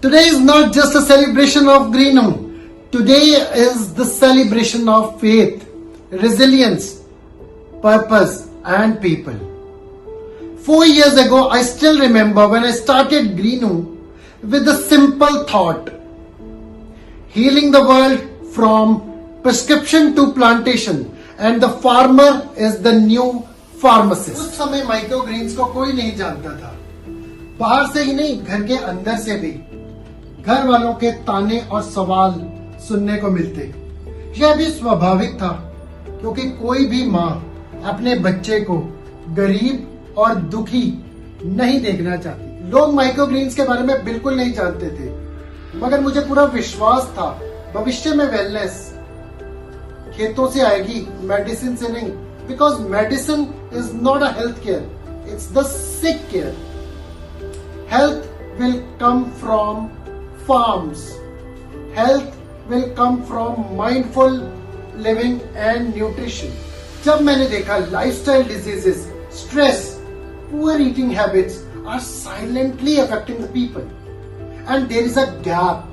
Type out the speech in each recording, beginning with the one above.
Today is not just a celebration of Greeno. Today is the celebration of faith, resilience, purpose, and people. 4 years ago, I still remember when I started Greeno with a simple thought: healing the world from prescription to plantation, and the farmer is the new pharmacist. उस समय micro Green's को कोई नहीं जानता था, बाहर से ही नहीं, घर के अंदर से भी घर वालों के ताने और सवाल सुनने को मिलते। यह भी स्वाभाविक था, क्योंकि कोई भी माँ अपने बच्चे को गरीब और दुखी नहीं देखना चाहती। लोग माइक्रो ग्रीन्स के बारे में बिल्कुल नहीं जानते थे, मगर मुझे पूरा विश्वास था भविष्य में वेलनेस खेतों से आएगी, मेडिसिन से नहीं। Because medicine is not a health care, it's the sick care. Health will come from farms. Health will come from mindful living and nutrition. जब मैंने देखा lifestyle diseases, stress, poor eating habits are silently affecting the people, and there is a gap.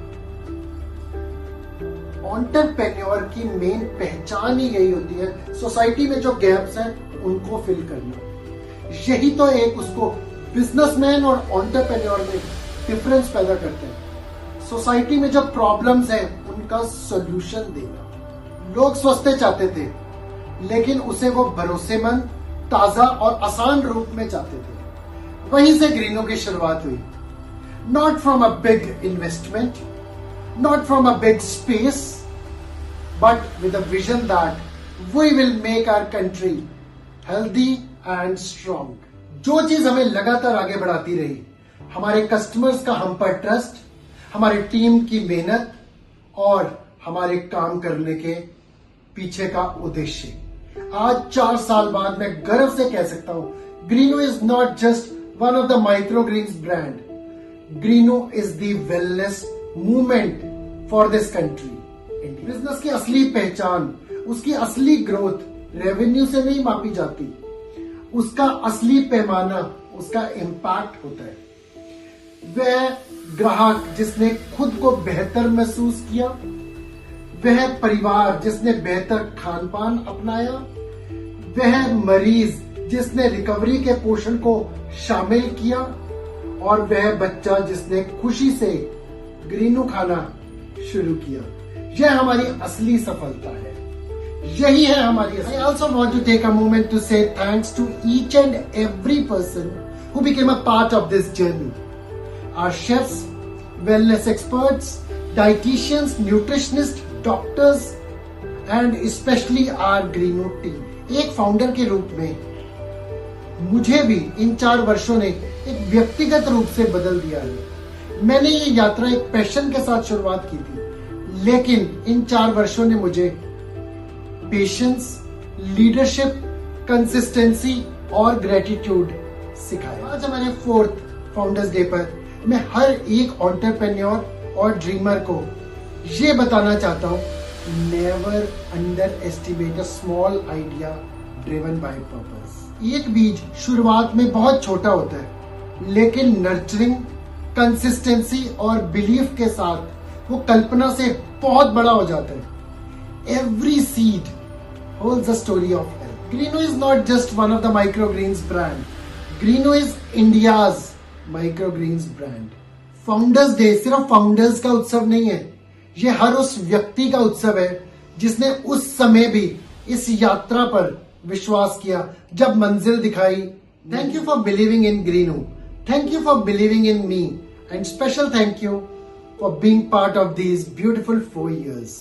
Entrepreneur की main पहचान ही यही होती है, society में जो गैप्स हैं उनको फिल करना। यही तो एक उसको बिजनेसमैन और एंटरप्रेन्योर में डिफरेंस पैदा करते हैं। सोसाइटी में जो प्रॉब्लम्स हैं उनका सॉल्यूशन देना। लोग स्वस्थ चाहते थे, लेकिन उसे वो भरोसेमंद, ताजा और आसान रूप में चाहते थे। वहीं से ग्रीनो की शुरुआत हुई। Not from a big investment, not from a big space, but with a vision that we will make our country healthy and strong. जो चीज हमें लगातार आगे बढ़ाती रही, हमारे कस्टमर्स का हम पर ट्रस्ट, हमारी टीम की मेहनत और हमारे काम करने के पीछे का उद्देश्य। आज 4 साल बाद मैं गर्व से कह सकता हूं, Greeno is not just one of the micro greens brand, Greeno is the wellness movement for this country. Business की असली पहचान, उसकी असली ग्रोथ रेवेन्यू से नहीं मापी जाती, उसका असली पैमाना उसका इम्पैक्ट होता है। वह ग्राहक जिसने खुद को बेहतर महसूस किया, वह परिवार जिसने बेहतर खान पान अपनाया, वह मरीज जिसने रिकवरी के पोषण को शामिल किया, और वह बच्चा जिसने खुशी से ग्रीनो खाना शुरू किया। यह हमारी असली सफलता है, यही है हमारी। I also want to take a moment to say thanks to each and every person who became a part of this journey. Our chefs, wellness experts, dietitians, nutritionists, doctors, and especially our Greeno team. एक founder के रूप में मुझे भी इन 4 वर्षों ने एक व्यक्तिगत रूप से बदल दिया है। मैंने ये यात्रा एक पैशन के साथ शुरुआत की थी, लेकिन इन 4 वर्षों ने मुझे पेशेंस, लीडरशिप, कंसिस्टेंसी और ग्रेटिट्यूड सिखाया। आज हमारे 4th फाउंडर्स डे पर मैं हर एक एंटरप्रेन्योर और ड्रीमर को ये बताना चाहता हूँ, never under estimate a small idea driven by purpose. एक बीज शुरुआत में बहुत छोटा होता है, लेकिन नर्चरिंग, कंसिस्टेंसी और बिलीफ के साथ वो कल्पना से बहुत बड़ा हो जाता है। Every seed holds a story of health. Greeno is not just one of the micro greens brand, Greeno is India's micro greens brand. Founders day सिर्फ फाउंडर्स का उत्सव नहीं है, ये हर उस व्यक्ति का उत्सव है जिसने उस समय भी इस यात्रा पर विश्वास किया जब मंजिल दिखाई। Thank you for believing in Greeno, thank you for believing in me, and special thank you for being part of these beautiful 4 years.